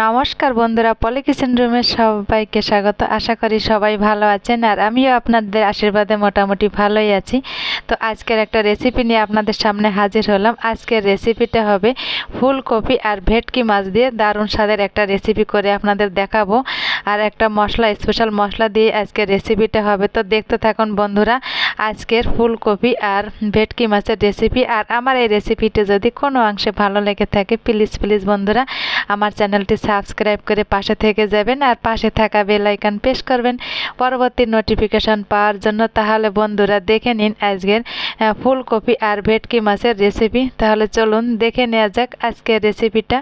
নমস্কার বন্ধুরা, পলি কিচেন রুমে সবাইকে স্বাগত। আশা করি সবাই ভালো আছেন, আর আমিও আপনাদের আশীর্বাদে মোটামুটি ভালোই আছি। তো আজকের একটা রেসিপি নিয়ে আপনাদের সামনে হাজির হলাম। আজকের রেসিপিটা হবে ফুলকপি আর ভেটকি মাছ দিয়ে দারুণ স্বাদের একটা রেসিপি করে আপনাদের দেখাবো। আর একটা মশলা, স্পেশাল মশলা দিয়ে আজকের রেসিপিটা হবে। তো দেখতে থাকুন বন্ধুরা আজকের ফুলকপি আর ভেটকি মাছের রেসিপি। আর আমার এই রেসিপিটা যদি কোনো অংশে ভালো লেগে থাকে, প্লিজ প্লিজ বন্ধুরা আমার চ্যানেলটি সাবস্ক্রাইব করে পাশে থেকে যাবেন, আর পাশে থাকা বেল আইকন প্রেস করবেন পরবর্তী নোটিফিকেশন পাওয়ার জন্য। তাহলে বন্ধুরা দেখে নিন আজকের ফুলকপি আর ভেটকি মাছের রেসিপি। তাহলে চলুন দেখে নেওয়া যাক আজকের রেসিপিটা।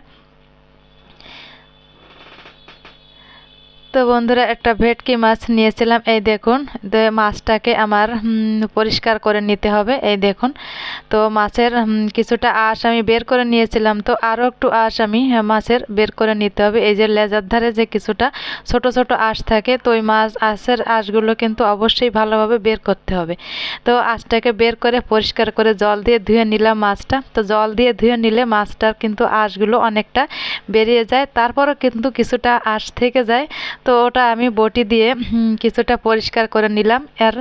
তো বন্ধুরা একটা ভেটকি মাছ নিয়েছিলাম, এই দেখুন। মাছটাকে আমার পরিষ্কার করে নিতে হবে, এই দেখুন। তো মাছের কিছুটা আঁশ আমি বের করে নিয়েছিলাম, তো আরও একটু আঁশ আমি মাছের বের করে নিতে হবে। এই যে লেজার ধারে যে কিছুটা ছোট ছোট আঁশ থাকে, তো ওই আঁশের আঁশগুলো কিন্তু অবশ্যই ভালোভাবে বের করতে হবে। তো আঁশটাকে বের করে পরিষ্কার করে জল দিয়ে ধুয়ে নিলাম মাছটা। তো জল দিয়ে ধুয়ে নিলে মাছটার কিন্তু আঁশগুলো অনেকটা বেরিয়ে যায়, তারপরও কিন্তু কিছুটা আঁশ থেকে যায়। তো ওটা আমি বটি দিয়ে কিছুটা পরিষ্কার করে নিলাম। আর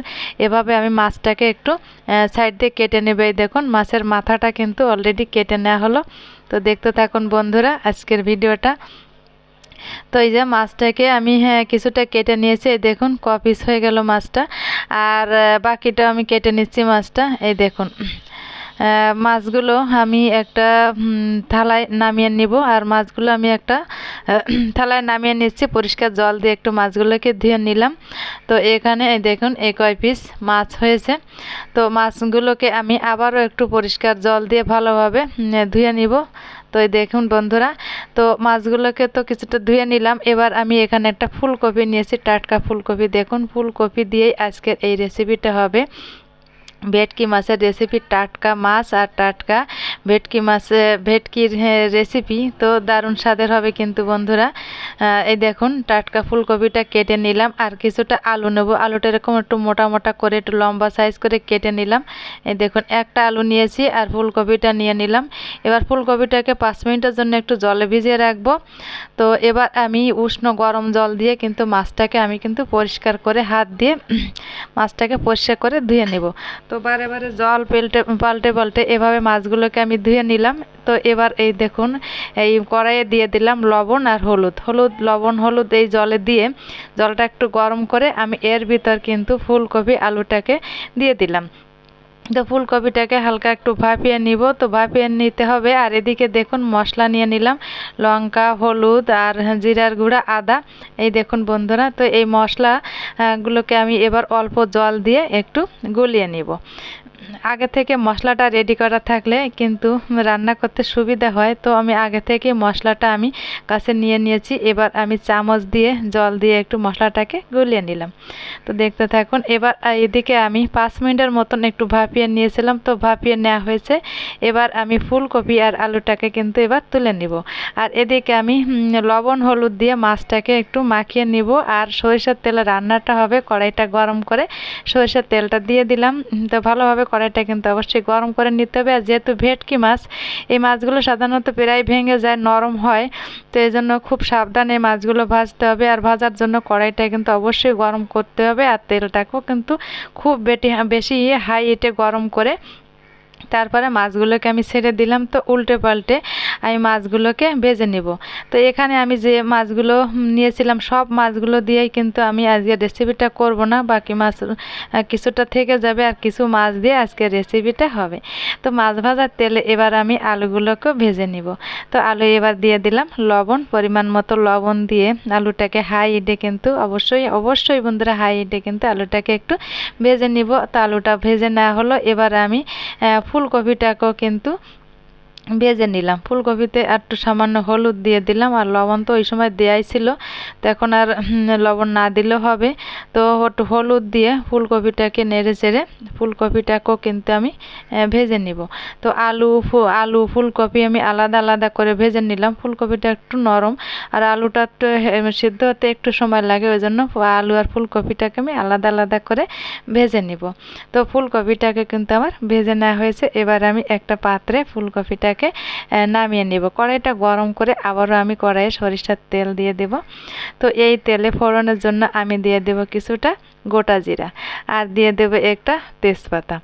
এভাবে আমি মাছটাকে একটু সাইড দিয়ে কেটে নেবে। এই দেখুন মাছের মাথাটা কিন্তু অলরেডি কেটে নেওয়া হলো। তো দেখতে থাকুন বন্ধুরা আজকের ভিডিওটা। তো এই যে মাছটাকে আমি কিছুটা কেটে নিয়েছি, এই দেখুন ক পিস হয়ে গেল মাছটা। আর বাকিটা আমি কেটে নিচ্ছি মাছটা, এই দেখুন। মাছগুলো আমি একটা থালায় নামিয়ে নিব। আর মাছগুলো আমি একটা থালায় নামিয়ে নিচ্ছি, পরিষ্কার জল দিয়ে একটু মাছগুলোকে ধুয়ে নিলাম। তো এখানে এই দেখুন এই কয় পিস মাছ হয়েছে। তো মাছগুলোকে আমি আবারও একটু পরিষ্কার জল দিয়ে ভালোভাবে ধুয়ে নিব। তো এই দেখুন বন্ধুরা, তো মাছগুলোকে তো কিছুটা ধুয়ে নিলাম। এবার আমি এখানে একটা ফুলকপি নিয়েছি, টাটকা ফুলকপি। দেখুন ফুলকপি দিয়েই আজকের এই রেসিপিটা হবে, ভেটকি মাছের রেসিপি। টাটকা মাছ আর টাটকা ভেটকির রেসিপি তো দারুণ স্বাদের হবে কিন্তু বন্ধুরা। এই দেখুন টাটকা ফুলকপিটা কেটে নিলাম। আর কিছুটা আলু নেব, আলুটা এরকম একটু মোটা মোটা করে একটু লম্বা সাইজ করে কেটে নিলাম। এই দেখুন একটা আলু নিয়েছি আর ফুলকপিটা নিয়ে নিলাম। এবার ফুলকপিটাকে 5 মিনিটের জন্য একটু জলে ভিজিয়ে রাখবো। তো এবার আমি উষ্ণ গরম জল দিয়ে কিন্তু মাছটাকে আমি কিন্তু পরিষ্কার করে হাত দিয়ে মাছটাকে পরিষ্কার করে ধুয়ে নেব। তো বারে বারে জল পাল্টে পাল্টে এভাবে মাছগুলোকে আমি ধুয়ে নিলাম। তো এবার এই দেখুন এই কড়াইয়ে দিয়ে দিলাম লবণ আর লবণ হলুদ এই জলে দিয়ে জলটা একটু গরম করে আমি এর ভিতর কিন্তু ফুলকপি আলুটাকে দিয়ে দিলাম। তো ফুলকপিটাকে হালকা একটু ভাপিয়ে নিব, তো ভাপিয়ে নিতে হবে। আর এদিকে দেখুন মশলা নিয়ে নিলাম, লঙ্কা, হলুদ আর জিরার গুঁড়া, আদা। এই দেখুন বন্ধুরা, তো এই মশলাগুলোকে আমি এবার অল্প জল দিয়ে একটু গুলিয়ে নিব। আগে থেকে মশলাটা রেডি করা থাকলে কিন্তু রান্না করতে সুবিধা হয়। তো আমি আগে থেকে মশলাটা আমি কাছে নিয়ে নিয়েছি। এবার আমি চামচ দিয়ে জল দিয়ে একটু মশলাটাকে গুলিয়ে নিলাম। তো দেখতে থাকুন। এবার এদিকে আমি 5 মিনিটের মতন একটু ভাপিয়ে নিয়েছিলাম, তো ভাপিয়ে নেওয়া হয়েছে। এবার আমি ফুলকপি আর আলুটাকে কিন্তু এবার তুলে নিব। আর এদিকে আমি লবণ হলুদ দিয়ে মাছটাকে একটু মাখিয়ে নিব। আর সরিষার তেলে রান্নাটা হবে, কড়াইটা গরম করে সরিষার তেলটা দিয়ে দিলাম। তো ভালোভাবে কড়াইটা কিন্তু অবশ্যই গরম করে নিতে হবে। আর যেহেতু ভেটকি মাছ, এই মাছগুলো সাধারণত প্রায় ভেঙে যায়, নরম হয়। তো এই জন্য খুব সাবধানে মাছগুলো ভাজতে হবে। আর ভাজার জন্য কড়াইটা কিন্তু অবশ্যই গরম করতে হবে। আর তেলটাকেও কিন্তু খুব বেশি হাই হিটে গরম করে তারপরে মাছগুলোকে আমি ছেড়ে দিলাম। তো উল্টে পাল্টে আমি মাছগুলোকে ভেজে নেব। তো এখানে আমি যে মাছগুলো নিয়েছিলাম সব মাছগুলো দিয়েই কিন্তু আমি আজকে রেসিপিটা করব না, বাকি মাছ কিছুটা থেকে যাবে আর কিছু মাছ দিয়ে আজকে রেসিপিটা হবে। তো মাছ ভাজার তেলে এবার আমি আলুগুলোকে ভেজে নিব। তো আলু এবার দিয়ে দিলাম লবণ, পরিমাণ মতো লবণ দিয়ে আলুটাকে হাই হিটে কিন্তু অবশ্যই বন্ধুরা হাই হিটে কিন্তু আলুটাকে একটু ভেজে নিব। তো আলুটা ভেজে নেওয়া হলো। এবার আমি ফুলকপিটাকেও কিন্তু ভেজে নিলাম। ফুলকপিতে একটু সামান্য হলুদ দিয়ে দিলাম, আর লবণ তো ওই সময় দেয়াই ছিল, তো এখন আর লবণ না দিলেও হবে। তো একটু হলুদ দিয়ে ফুলকপিটাকে নেড়ে চেড়ে ফুলকপিটাকেও কিন্তু আমি ভেজে নিব। তো আলু ফুলকপি আমি আলাদা আলাদা করে ভেজে নিলাম। ফুলকপিটা একটু নরম আর আলুটা একটু সিদ্ধ হতে একটু সময় লাগে, ওই জন্য আলু আর ফুলকপিটাকে আমি আলাদা আলাদা করে ভেজে নিব। তো ফুলকপিটাকে কিন্তু আমার ভেজে নেওয়া হয়েছে। এবার আমি একটা পাত্রে ফুলকপিটাকে এটাকে নামিয়ে নিব। কড়াইটা গরম করে আবারও আমি কড়াইয়ে সরিষার তেল দিয়ে দেব। তো এই তেলে ফোড়নের জন্য আমি দিয়ে দেব কিছুটা গোটা জিরা আর দিয়ে দেব একটা তেজপাতা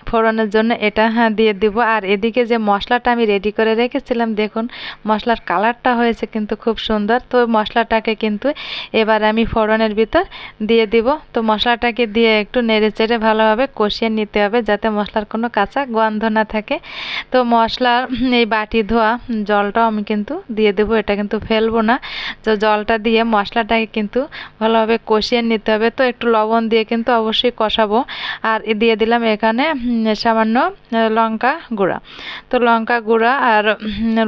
ফোড়নের জন্য এটা দিয়ে দিব। আর এদিকে যে মশলাটা আমি রেডি করে রেখেছিলাম, দেখুন মশলার কালারটা হয়েছে কিন্তু খুব সুন্দর। তো মশলাটাকে কিন্তু এবার আমি ফোড়নের ভিতর দিয়ে দিব। তো মশলাটাকে দিয়ে একটু নেড়ে চেড়ে ভালোভাবে কষিয়ে নিতে হবে যাতে মশলার কোনো কাঁচা গন্ধ না থাকে। তো মশলার এই বাটি ধোয়া জলটাও আমি কিন্তু দিয়ে দেব, এটা কিন্তু ফেলবো না। তো জলটা দিয়ে মশলাটাকে কিন্তু ভালোভাবে কষিয়ে নিতে হবে। তো একটু লবণ দিয়ে কিন্তু অবশ্যই কষাবো। আর দিয়ে দিলাম এখানে সামান্য লঙ্কা গুঁড়া। তো লঙ্কা গুঁড়া আর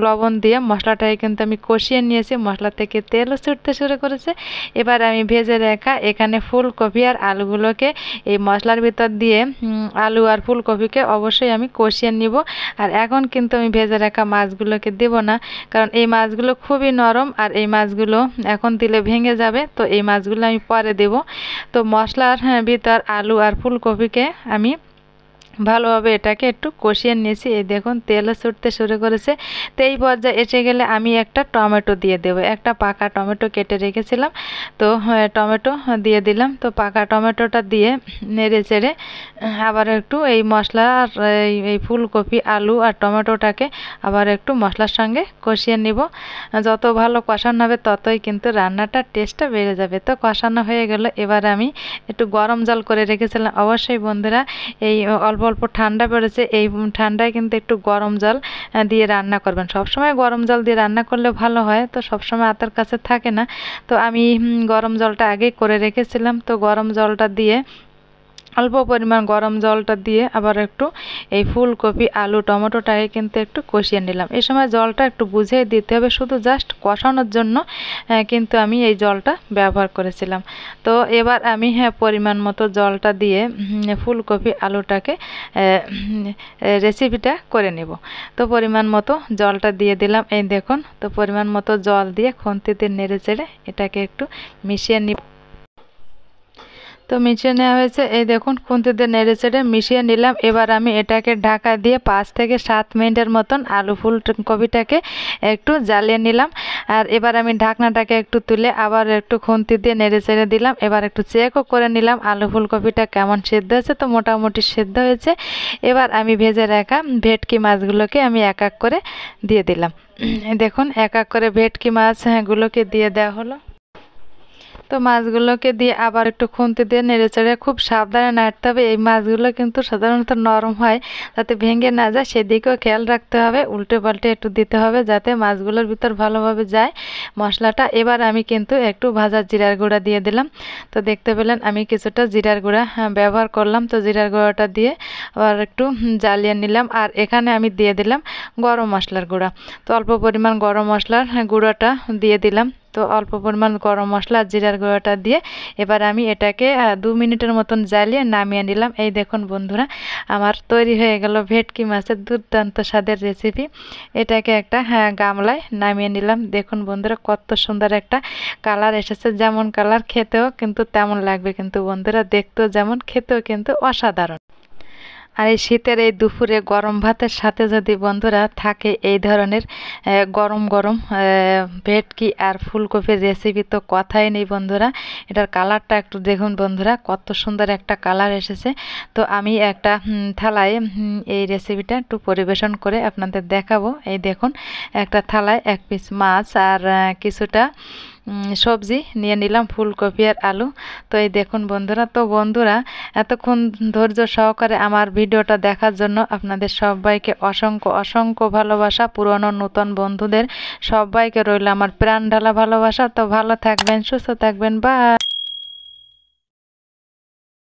লবণ দিয়ে মশলাটাকে কিন্তু আমি কষিয়ে নিয়েছি। মশলা থেকে তেলও ছুটতে শুরু করেছে। এবার আমি ভেজে রাখা এখানে ফুলকপি আর আলুগুলোকে এই মশলার ভিতর দিয়ে আলু আর ফুলকপিকে অবশ্যই আমি কষিয়ে নিব। আর এখন কিন্তু আমি ভেজে রাখা মাছগুলোকে দেব না, কারণ এই মাছগুলো খুবই নরম আর এই মাছগুলো এখন দিলে ভেঙে যাবে। তো এই মাছগুলো আমি পরে দেব। তো মশলার ভিতর আলু আর ফুলকপিকে আমি ভালোভাবে এটাকে একটু কষিয়ে নিয়েছি। এই দেখুন তেলও ছুটতে শুরু করেছে। তো এই পর্যায়ে এসে গেলে আমি একটা টমেটো দিয়ে দেবো। একটা পাকা টমেটো কেটে রেখেছিলাম, তো টমেটো দিয়ে দিলাম। তো পাকা টমেটোটা দিয়ে নেড়ে চেড়ে আবার একটু এই মশলা আর এই ফুলকপি আলু আর টমেটোটাকে আবার একটু মশলার সঙ্গে কষিয়ে নিব। যত ভালো কষানো হবে ততই কিন্তু রান্নাটার টেস্টটা বেড়ে যাবে। তো কষানো হয়ে গেল। এবার আমি একটু গরম জল করে রেখেছিলাম। অবশ্যই বন্ধুরা এই অল্প অল্প ঠান্ডা পড়েছে, এই ঠান্ডায় কিন্তু একটু গরম জল দিয়ে রান্না করবেন। সবসময় গরম জল দিয়ে রান্না করলে ভালো হয়, তো সবসময় হাতের কাছে থাকে না। তো আমি গরম জলটা আগেই করে রেখেছিলাম। তো গরম জলটা দিয়ে অল্প পরিমাণ গরম জলটা দিয়ে আবার একটু এই ফুলকপি আলু টমেটোটাকে কিন্তু একটু কষিয়ে নিলাম। এই সময় জলটা একটু বুঝিয়ে দিতে হবে, শুধু জাস্ট কষানোর জন্য কিন্তু আমি এই জলটা ব্যবহার করেছিলাম। তো এবার আমি পরিমাণ মতো জলটা দিয়ে ফুলকপি আলুটাকে রেসিপিটা করে নেব। তো পরিমাণ মতো জলটা দিয়ে দিলাম। এই দেখুন, তো পরিমাণ মতো জল দিয়ে খুন্তিতে নেড়ে চেড়ে এটাকে একটু মিশিয়ে নিব। তো মিশিয়ে নেওয়া হয়েছে। এই দেখুন খুন্তিতে নেড়ে চেড়ে মিশিয়ে নিলাম। এবার আমি এটাকে ঢাকা দিয়ে 5 থেকে 7 মিনিটের মতন আলু ফুলকপিটাকে একটু জ্বালিয়ে নিলাম। আর এবার আমি ঢাকনাটাকে একটু তুলে আবার একটু খুন্তি দিয়ে নেড়ে চেড়ে দিলাম। এবার একটু চেকও করে নিলাম আলু ফুলকপিটা কেমন সেদ্ধ হয়েছে। তো মোটামুটি সেদ্ধ হয়েছে। এবার আমি ভেজে রাখা ভেটকি মাছগুলোকে আমি এক এক করে দিয়ে দিলাম। দেখুন এক এক করে ভেটকি মাছগুলোকে দিয়ে দেওয়া হলো। তো মাছগুলোকে দিয়ে আবার একটু খুন্তি দিয়ে নেড়ে চেড়ে খুব সাবধানে নাড়তে হবে। এই মাছগুলো কিন্তু সাধারণত নরম হয়, যাতে ভেঙে না যায় সেদিকেও খেয়াল রাখতে হবে। উল্টে পাল্টে একটু দিতে হবে যাতে মাছগুলোর ভিতর ভালোভাবে যায় মশলাটা। এবার আমি কিন্তু একটু ভাজা জিরার গুঁড়া দিয়ে দিলাম। তো দেখতে পেলেন আমি কিছুটা জিরার গুঁড়া ব্যবহার করলাম। তো জিরার গুঁড়াটা দিয়ে আবার একটু জ্বালিয়ে নিলাম। আর এখানে আমি দিয়ে দিলাম গরম মশলার গুঁড়া। তো অল্প পরিমাণ গরম মশলার গুঁড়োটা দিয়ে দিলাম। তো অল্প পরিমাণ গরম মশলা আর জিরার গুঁড়োটা দিয়ে এবার আমি এটাকে 2 মিনিটের মতন জ্বালিয়ে নামিয়ে নিলাম। এই দেখুন বন্ধুরা, আমার তৈরি হয়ে গেল ভেটকি মাছের দুর্দান্ত স্বাদের রেসিপি। এটাকে একটা গামলায় নামিয়ে নিলাম। দেখুন বন্ধুরা কত সুন্দর একটা কালার এসেছে, যেমন কালার খেতেও কিন্তু তেমন লাগবে কিন্তু বন্ধুরা, দেখতেও যেমন খেতেও কিন্তু অসাধারণ। আর এই শীতের এই দুপুরে গরম ভাতের সাথে যদি বন্ধুরা থাকে এই ধরনের গরম গরম ভেটকি আর ফুলকপির রেসিপি, তো কথাই নেই বন্ধুরা। এটার কালারটা একটু দেখুন বন্ধুরা, কত সুন্দর একটা কালার এসেছে। তো আমি একটা থালায় এই রেসিপিটা একটু পরিবেশন করে আপনাদের দেখাবো। এই দেখুন একটা থালায় 1 পিস মাছ আর কিছুটা সবজি নিয়ে নিলাম, ফুলকপি আর আলু। তো এই দেখুন বন্ধুরা, তো বন্ধুরা এতক্ষণ ধৈর্য সহকারে আমার ভিডিওটা দেখার জন্য আপনাদের সবাইকে অসংখ্য অসংখ্য ভালোবাসা। পুরনো নতুন বন্ধুদের সবাইকে রইল আমার প্রাণ ঢালা ভালোবাসা। তো ভালো থাকবেন, সুস্থ থাকবেন, বাই।